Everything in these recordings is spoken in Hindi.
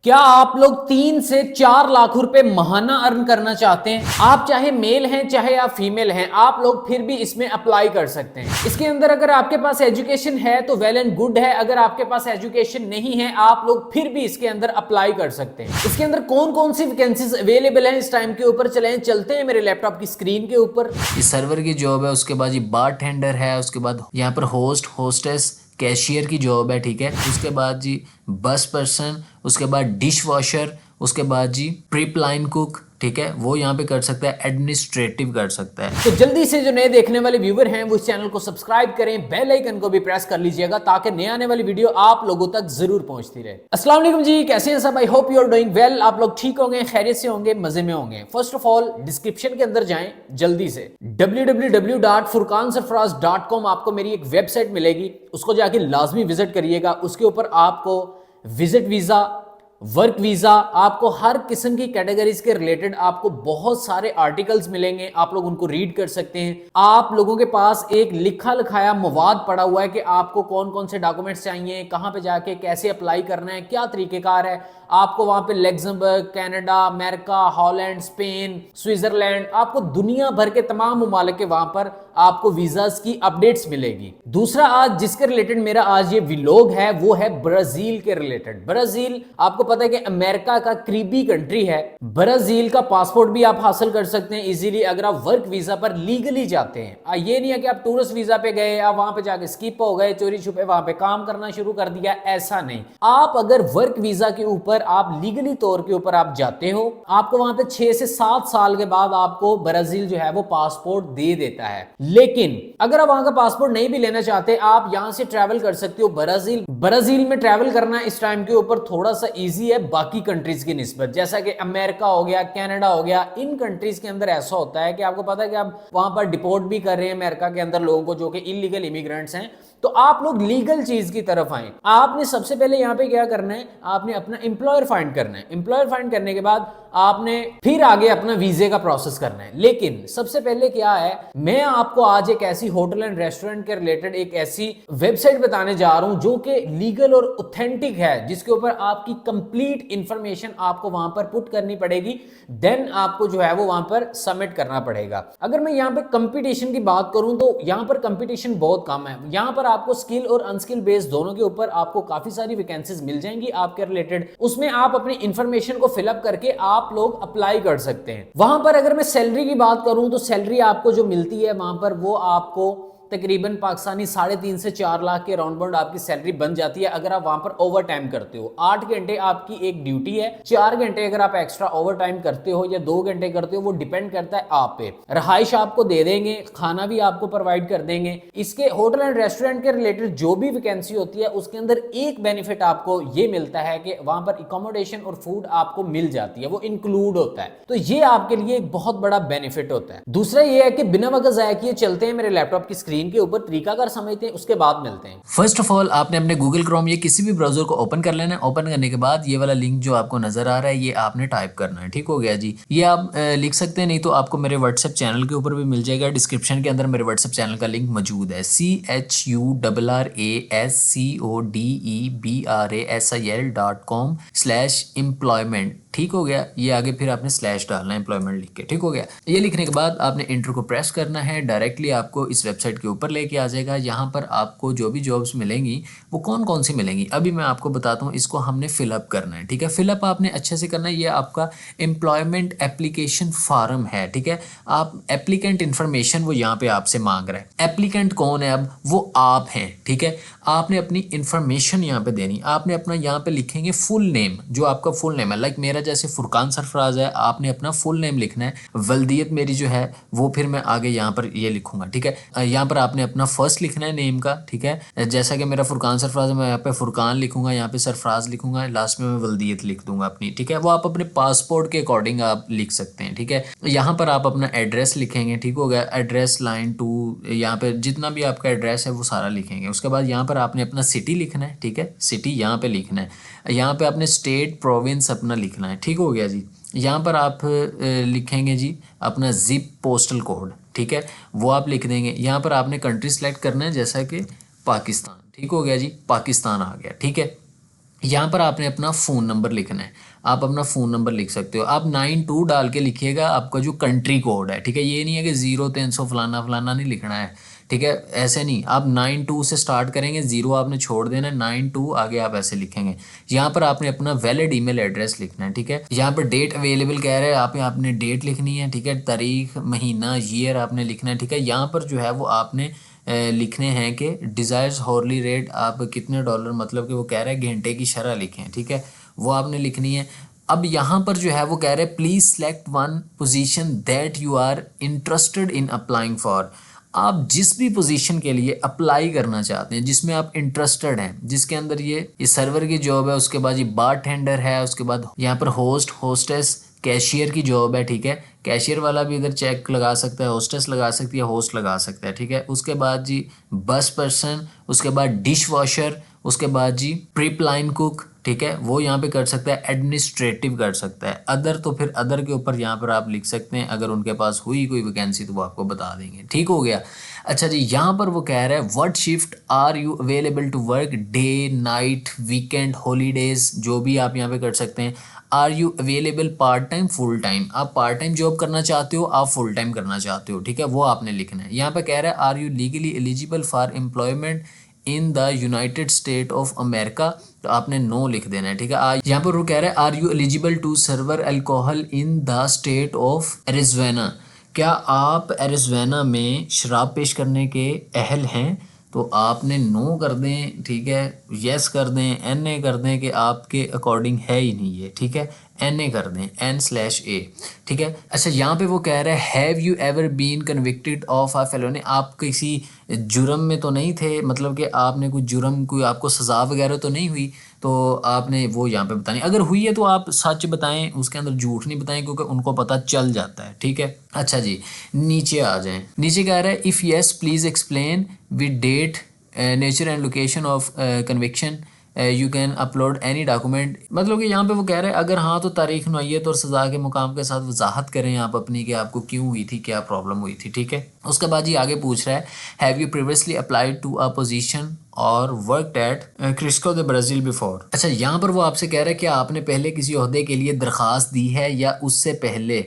क्या आप लोग 3 से 4 लाख रुपए महाना अर्न करना चाहते हैं? आप चाहे मेल हैं चाहे आप फीमेल हैं, आप लोग फिर भी इसमें अप्लाई कर सकते हैं। इसके अंदर अगर आपके पास एजुकेशन है तो वेल एंड गुड है, अगर आपके पास एजुकेशन नहीं है आप लोग फिर भी इसके अंदर अप्लाई कर सकते हैं। इसके अंदर कौन कौन सी वैकेंसीज अवेलेबल हैं इस टाइम के ऊपर चलते हैं मेरे लैपटॉप की स्क्रीन के ऊपर। इस सर्वर की जॉब है, उसके बाद ये बार टेंडर है, उसके बाद यहाँ पर होस्ट होस्टेस कैशियर की जॉब है, ठीक है। उसके बाद जी बस पर्सन, उसके बाद डिश वॉशर, उसके बाद जी प्रिप लाइन कुक, ठीक है, वो यहाँ पे कर सकता है, एडमिनिस्ट्रेटिव कर सकता है। तो जल्दी से जो नए देखने वाले व्यूवर हैं वो इस चैनल को सब्सक्राइब करें, बेल आइकन को भी प्रेस कर लीजिएगा ताकि नए आने वाली वीडियो आप लोगों तक जरूर पहुंचती रहे। अस्सलाम वालेकुम जी, कैसे हैं सब? I hope you are doing well. आप लोग ठीक होंगे, खैरियत से होंगे, मजे में होंगे। फर्स्ट ऑफ ऑल डिस्क्रिप्शन के अंदर जाएं जल्दी से, www.furqansarfaraz.com आपको मेरी एक वेबसाइट मिलेगी, उसको जाके लाजमी विजिट करिएगा। उसके ऊपर आपको विजिट वीजा, वर्क वीजा, आपको हर किस्म की कैटेगरीज के रिलेटेड आपको बहुत सारे आर्टिकल्स मिलेंगे, आप लोग उनको रीड कर सकते हैं। आप लोगों के पास एक लिखा लिखाया मवाद पड़ा हुआ है कि आपको कौन कौन से डॉक्यूमेंट्स चाहिए, कहां पे जाके कैसे अप्लाई करना है, क्या तरीकेकार है। आपको वहां पे Luxembourg, Canada, America, Holland, Spain, Switzerland, आपको दुनिया भर के तमाम मुमालिक के वहां पर आपको वीजास की अपडेट्स मिलेगी। दूसरा आज जिसके रिलेटेड मेरा आज ये व्लॉग है वो है ब्राजील के रिलेटेड। ब्राजील आपको पता है कि अमेरिका का करीबी कंट्री है। ब्राजील का पासपोर्ट भी आप हासिल कर सकते हैं इजीली अगर आप वर्क वीजा पर लीगली जाते हैं। ये नहीं है कि आप टूरिस्ट वीजा पे गए, आप वहां पे जाके स्किप हो गए, चोरी छुपे वहां पे काम करना शुरू कर दिया, ऐसा नहीं। आप अगर वर्क वीजा के ऊपर आप लीगली तौर के ऊपर आप जाते हो, आपको वहां पे 6 से 7 साल के बाद आपको ब्राजील जो है वो पासपोर्ट दे देता है। लेकिन अगर आप वहां का पासपोर्ट नहीं भी लेना चाहते, आप यहां से ट्रैवल कर सकते हो ब्राजील। ब्राजील में ट्रैवल करना इस टाइम के ऊपर थोड़ा सा इजी है बाकी कंट्रीज की निस्बत, जैसा कि अमेरिका हो गया, कनाडा हो गया। इन कंट्रीज के अंदर ऐसा होता है कि आपको पता है कि आप वहां पर डिपोर्ट भी कर रहे हैं अमेरिका के अंदर लोगों को जो कि इलीगल इमिग्रेंट्स हैं, तो आप लोग लीगल चीज की तरफ आए। आपने सबसे पहले यहां पे क्या करना है, आपने अपना एम्प्लॉयर फाइंड करना है। एम्प्लॉयर फाइंड करने के बाद आपने फिर आगे अपना वीजे का प्रोसेस करना है। लेकिन सबसे पहले क्या है, मैं आपको आज एक ऐसी होटल एंड रेस्टोरेंट के रिलेटेड एक ऐसी वेबसाइट बताने जा रहा हूं जो कि लीगल और ऑथेंटिक है, जिसके ऊपर आपकी कंप्लीट इंफॉर्मेशन आपको वहां पर पुट करनी पड़ेगी, देन आपको जो है वो वहां पर सबमिट करना पड़ेगा। अगर मैं यहां पे कंपटीशन की बात करूं तो यहां पर कंपटीशन बहुत कम है। यहां पर आपको स्किल और अनस्किल बेस दोनों के ऊपर आपको काफी सारी वैकेंसीज मिल जाएंगी आपके रिलेटेड। उसमें आप अपनी इंफॉर्मेशन को फिलअप करके आप लोग अप्लाई कर सकते हैं। वहां पर अगर मैं सैलरी की बात करूं तो सैलरी आपको जो मिलती है वहां पर वो आपको तकरीबन पाकिस्तानी 3.5 से 4 लाख के राउंड बाउंड आपकी सैलरी बन जाती है अगर आप वहां पर ओवर टाइम करते हो। 8 घंटे आपकी एक ड्यूटी है, 4 घंटे अगर आप एक्स्ट्रा ओवर टाइम करते हो या 2 घंटे करते हो, वो डिपेंड करता है आप पे। रहाइश आपको दे देंगे, खाना भी आपको प्रोवाइड कर देंगे। इसके होटल एंड रेस्टोरेंट के रिलेटेड जो भी वैकेंसी होती है उसके अंदर एक बेनिफिट आपको ये मिलता है कि वहां पर अकोमोडेशन और फूड आपको मिल जाती है, वो इंक्लूड होता है। तो ये आपके लिए एक बहुत बड़ा बेनिफिट होता है। दूसरा ये है कि बिना वक्त जाया किए चलते हैं मेरे लैपटॉप की स्क्रीन के ऊपर, तरीकाकार समझते हैं, उसके बाद मिलते हैं। फर्स्ट ऑफ ऑल आपने अपने गूगल क्रोम या किसी भी ब्राउजर को ओपन कर लेना है। ओपन करने के बाद ये वाला लिंक जो आपको नजर आ रहा है ये आपने टाइप करना है, ठीक हो गया जी। ये आप लिख सकते हैं, नहीं तो आपको मेरे व्हाट्सएप चैनल के ऊपर भी मिल जाएगा। डिस्क्रिप्शन के अंदर मेरे व्हाट्सएप चैनल का लिंक मौजूद है, CHURRASCODEBRASIL.com/employment, ठीक हो गया। ये आगे फिर आपने स्लैश डालना है एम्प्लॉयमेंट लिख के, ठीक हो गया। ये लिखने के बाद आपने इंटर को प्रेस करना है, डायरेक्टली आपको इस वेबसाइट के ऊपर लेके आ जाएगा। यहाँ पर आपको जो भी जॉब्स मिलेंगी वो कौन कौन सी मिलेंगी अभी मैं आपको बताता हूँ। इसको हमने फिलअप करना है, ठीक है। फिलअप आपने अच्छे से करना है। ये आपका एम्प्लॉयमेंट एप्लीकेशन फॉर्म है, ठीक है। आप एप्लीकेंट इन्फॉर्मेशन वो यहाँ पे आपसे मांग रहा है। एप्लीकेंट कौन है, अब वो आप हैं, ठीक है। आपने अपनी इंफॉर्मेशन यहाँ पे देनी, आपने अपना यहाँ पे लिखेंगे फुल नेम, जो आपका फुल नेम है। लाइक मेरा जैसे फुरकान सरफराज है, आपने अपना फुल नेम लिखना है। वल्दियत मेरी जो है वो फिर मैं आगे यहाँ पर ये लिखूंगा, ठीक है। यहाँ पर आपने अपना फर्स्ट लिखना है नेम का, ठीक है। जैसा कि मेरा फुरकान सरफराज है, मैं यहाँ पे फुरकान लिखूंगा, यहाँ पे सरफराज लिखूंगा, लास्ट में मैं वल्दियत लिख दूंगा अपनी, ठीक है। वो आप अपने पासपोर्ट के अकॉर्डिंग आप लिख सकते हैं, ठीक है। यहाँ पर आप अपना एड्रेस लिखेंगे, ठीक हो गया। एड्रेस लाइन 2, यहाँ पे जितना भी आपका एड्रेस है वो सारा लिखेंगे। उसके बाद यहाँ पर आपने अपना सिटी लिखना है, ठीक है। सिटी यहाँ पे लिखना है। यहाँ पे आपने स्टेट प्रोविंस अपना लिखना है, ठीक हो गया जी। यहाँ पर आप लिखेंगे जी अपना जिप पोस्टल कोड, ठीक है, वो आप लिख देंगे। यहाँ पर आपने कंट्री सेलेक्ट करना है, जैसा कि पाकिस्तान, ठीक हो गया जी। पाकिस्तान आ गया, ठीक है। यहाँ पर आपने अपना फ़ोन नंबर लिखना है। आप अपना फ़ोन नंबर लिख सकते हो। आप 92 डाल के लिखिएगा आपका जो कंट्री कोड है, ठीक है। ये नहीं है कि 0300 फलाना फलाना नहीं लिखना है, ठीक है। ऐसे नहीं, आप 92 से स्टार्ट करेंगे, 0 आपने छोड़ देना है, 92 आगे आप ऐसे लिखेंगे। यहाँ पर आपने अपना वैलिड ईमेल एड्रेस लिखना है, ठीक है। यहाँ पर डेट अवेलेबल कह रहे हैं, आपने डेट लिखनी है, ठीक है। तारीख, महीना, ईयर आपने लिखना है, ठीक है। यहाँ पर जो है वो आपने लिखने हैं कि डिज़ायर्स हॉर्ली रेट आप कितने डॉलर, मतलब कि वो कह रहे हैं घंटे की शरह लिखें, ठीक है। वो आपने लिखनी है। अब यहाँ पर जो है वो कह रहे हैं please select one position that you are interested in applying for. आप जिस भी पोजीशन के लिए अप्लाई करना चाहते हैं, जिसमें आप इंटरेस्टेड हैं, जिसके अंदर ये सर्वर की जॉब है, उसके बाद ये बार टेंडर है, उसके बाद यहाँ पर होस्ट, होस्टेस, कैशियर की जॉब है, ठीक है। कैशियर वाला भी इधर चेक लगा सकता है, होस्टेस लगा सकती है, होस्ट लगा सकता है, ठीक है। उसके बाद जी बस पर्सन, उसके बाद डिश वॉशर, उसके बाद जी प्रिप लाइन कुक, ठीक है, वो यहाँ पे कर सकता है। एडमिनिस्ट्रेटिव कर सकता है। अदर तो फिर अदर के ऊपर यहाँ पर आप लिख सकते हैं, अगर उनके पास हुई कोई वैकेंसी तो वो आपको बता देंगे, ठीक हो गया। अच्छा जी, यहाँ पर वो कह रहा है what shift are you available to work, day, night, weekend, holidays, जो भी आप यहाँ पे कर सकते हैं। Are you available part time, full time, आप पार्ट टाइम जॉब करना चाहते हो, आप फुल टाइम करना चाहते हो, ठीक है, वो आपने लिखना है। यहाँ पे कह रहा है are you legally eligible for employment in the United State of America, तो आपने नो लिख देना है, ठीक है। यहाँ पर वो कह रहा है are you eligible to server alcohol in the state of Arizona, क्या आप एरिज़ोना में शराब पेश करने के अहल हैं, तो आपने नो कर दें, ठीक है। यस कर दें, एन ए कर दें कि आपके अकॉर्डिंग है ही नहीं ये, ठीक है। एन ए कर दें, N/A, ठीक है। अच्छा, यहाँ पे वो कह रहा है have you ever been convicted of a felony, आप किसी जुर्म में तो नहीं थे, मतलब कि आपने कोई जुर्म, कोई आपको सज़ा वगैरह तो नहीं हुई, तो आपने वो यहाँ पे बतानी। अगर हुई है तो आप सच बताएं, उसके अंदर झूठ नहीं बताएं, क्योंकि उनको पता चल जाता है, ठीक है। अच्छा जी, नीचे आ जाएं। नीचे कह रहा है if yes please explain with date, nature and location of conviction, you can upload any document, मतलब कि यहाँ पे वो कह रहे हैं अगर हाँ तो तारीख नौयत और सज़ा के मुकाम के साथ वजाहत करें आप अपनी कि आपको क्यों हुई थी, क्या प्रॉब्लम हुई थी, ठीक है। उसके बाद ये आगे पूछ रहा है have you previously applied to a position और worked at Crisco the Brazil before. अच्छा, यहाँ पर वो आपसे कह रहा है कि आपने पहले किसी ओहदे के लिए दरख्वास्त दी है या उससे पहले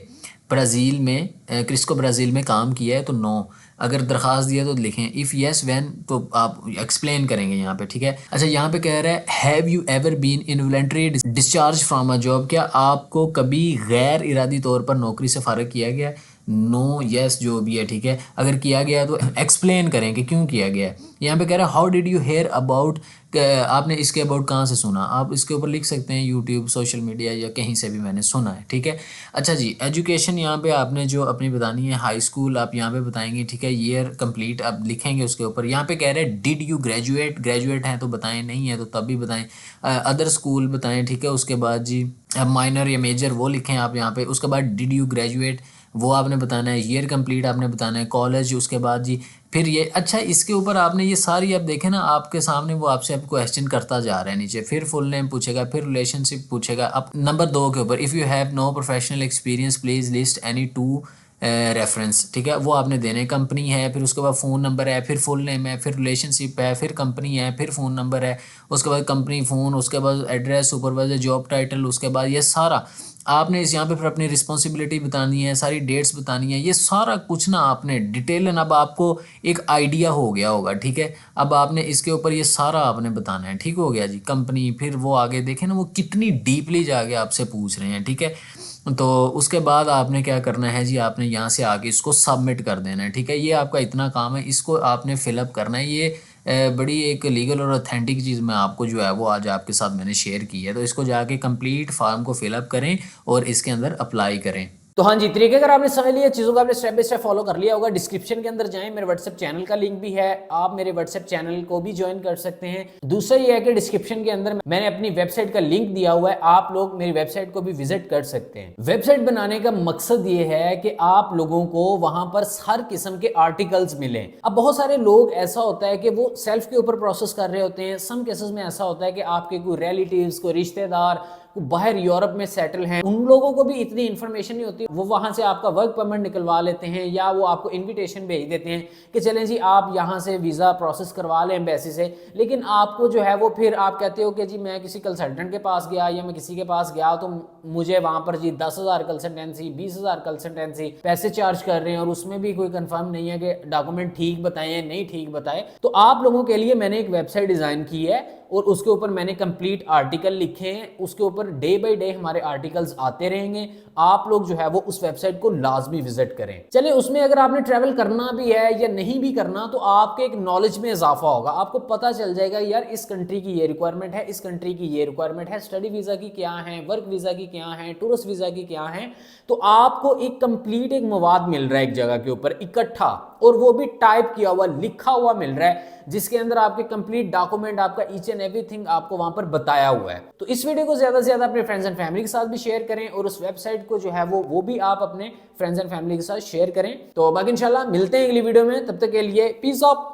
ब्राज़ील में, क्रिस्को ब्राज़ील में काम किया है, तो नो। अगर दरख्वास्त दिया तो लिखें इफ़ येस व्हेन, तो आप एक्सप्लेन करेंगे यहाँ पे, ठीक है। अच्छा, यहाँ पे कह रहा है have you ever been involuntary discharge from a job, क्या आपको कभी गैर इरादी तौर पर नौकरी से फारिग किया गया है, नो, यस, जो भी है, ठीक है। अगर किया गया है तो एक्सप्लेन करें कि क्यों किया गया है। यहाँ पे कह रहा है how did you hear about, आपने इसके अबाउट कहाँ से सुना, आप इसके ऊपर लिख सकते हैं यूट्यूब, सोशल मीडिया, या कहीं से भी मैंने सुना है, ठीक है। अच्छा जी, एजुकेशन यहाँ पे आपने जो अपनी बतानी है, हाई स्कूल आप यहाँ पे बताएंगे, ठीक है। ईयर कंप्लीट आप लिखेंगे उसके ऊपर। यहाँ पे कह रहे हैं डिड यू ग्रेजुएट, ग्रेजुएट हैं तो बताएं, नहीं है तो तब भी बताएं। अदर स्कूल बताएं, ठीक है। उसके बाद जी माइनर या मेजर वो लिखें आप यहाँ पे। उसके बाद डिड यू ग्रेजुएट वो आपने बताना है। ईयर कंप्लीट आपने बताना है। कॉलेज, उसके बाद जी फिर ये। अच्छा, इसके ऊपर आपने ये सारी, आप देखें ना आपके सामने वो आपसे आप क्वेश्चन करता जा रहा है नीचे, फिर फुल नेम पूछेगा, फिर रिलेशनशिप पूछेगा। अब नंबर 2 के ऊपर if you have no professional experience please list any 2 reference, ठीक है, वो आपने देने। कंपनी है, फिर उसके बाद फ़ोन नंबर है, फिर फुल नेम है, फिर रिलेशनशिप है, फिर कंपनी है, फिर फ़ोन नंबर है, उसके बाद कंपनी फ़ोन, उसके बाद एड्रेस, सुपरवाइजर, जॉब टाइटल, उसके बाद ये सारा आपने इस यहाँ पे फिर अपनी रिस्पॉन्सिबिलिटी बतानी है, सारी डेट्स बतानी है, ये सारा कुछ ना आपने डिटेल। अब आपको एक आइडिया हो गया होगा, ठीक है। अब आपने इसके ऊपर ये सारा आपने बताना है, ठीक हो गया जी। कंपनी, फिर वो आगे देखें ना वो कितनी डीपली जाके आपसे पूछ रहे हैं, ठीक है। तो उसके बाद आपने क्या करना है जी, आपने यहाँ से आगे इसको सबमिट कर देना है, ठीक है। ये आपका इतना काम है, इसको आपने फिलअप करना है। ये बड़ी एक लीगल और ऑथेंटिक चीज़ मैं आपको जो है वो आज आपके साथ मैंने शेयर की है। तो इसको जाके कंप्लीट फॉर्म को फिलअप करें और इसके अंदर अप्लाई करें। तो हाँ जी, तरीके अगर आपने समझ लिया, चीज़ों को आपने स्टेप बाय स्टेप फॉलो कर लिया होगा। डिस्क्रिप्शन के अंदर जाएं, मेरे व्हाट्सएप चैनल का लिंक भी है, आप मेरे व्हाट्सएप चैनल को भी ज्वाइन कर सकते हैं। दूसरा ये है कि डिस्क्रिप्शन के अंदर मैंने अपनी वेबसाइट का लिंक दिया हुआ है, आप लोग मेरी वेबसाइट को भी विजिट कर सकते हैं। वेबसाइट बनाने का मकसद ये है कि आप लोगों को वहां पर हर किस्म के आर्टिकल्स मिलें। अब बहुत सारे लोग ऐसा होता है कि वो सेल्फ के ऊपर प्रोसेस कर रहे होते हैं, सम केसेस में ऐसा होता है कि आपके कोई रिलेटिव्स, कोई रिश्तेदार, बाहर यूरोप में सेटल हैं, उन लोगों को भी इतनी इन्फॉर्मेशन नहीं होती। वो वहां से आपका वर्क परमिट निकलवा लेते हैं या वो आपको इन्विटेशन भेज देते हैं कि चलें जी आप यहाँ से वीज़ा प्रोसेस करवा लें एम्बेसी से, लेकिन आपको जो है वो फिर आप कहते हो कि जी मैं किसी कंसल्टेंट के पास गया या मैं किसी के पास गया तो मुझे वहां पर जी 10,000 कंसल्टेंसी 20,000 कंसल्टेंसी पैसे चार्ज कर रहे हैं और उसमें भी कोई कंफर्म नहीं है कि डॉक्यूमेंट ठीक बताए नहीं ठीक बताए। तो आप लोगों के लिए मैंने एक वेबसाइट डिज़ाइन की है और उसके ऊपर मैंने कंप्लीट आर्टिकल लिखे हैं, उसके ऊपर डे बाय डे हमारे आर्टिकल्स आते रहेंगे। आप लोग जो है वो उस वेबसाइट को लाजमी विजिट करें। चलिए उसमें अगर आपने ट्रैवल करना भी है या नहीं भी करना तो आपके एक नॉलेज में इजाफा होगा, आपको पता चल जाएगा यार इस कंट्री की ये रिक्वायरमेंट है, इस कंट्री की ये रिक्वायरमेंट है, स्टडी वीज़ा की क्या है, वर्क वीज़ा की क्या है, टूरिस्ट वीज़ा की क्या है। तो आपको एक कंप्लीट एक मवाद मिल रहा है एक जगह के ऊपर इकट्ठा, और वो भी टाइप किया हुआ लिखा हुआ मिल रहा है, जिसके अंदर आपके कंप्लीट डॉक्यूमेंट आपका ईच एंड एवरीथिंग आपको वहां पर बताया हुआ है। तो इस वीडियो को ज्यादा से ज्यादा अपने फ्रेंड्स एंड फैमिली के साथ भी शेयर करें और उस वेबसाइट को जो है वो भी आप अपने फ्रेंड्स एंड फैमिली के साथ शेयर करें। तो बाकी इंशाल्लाह मिलते हैं अगली वीडियो में, तब तक के लिए पीस ऑफ।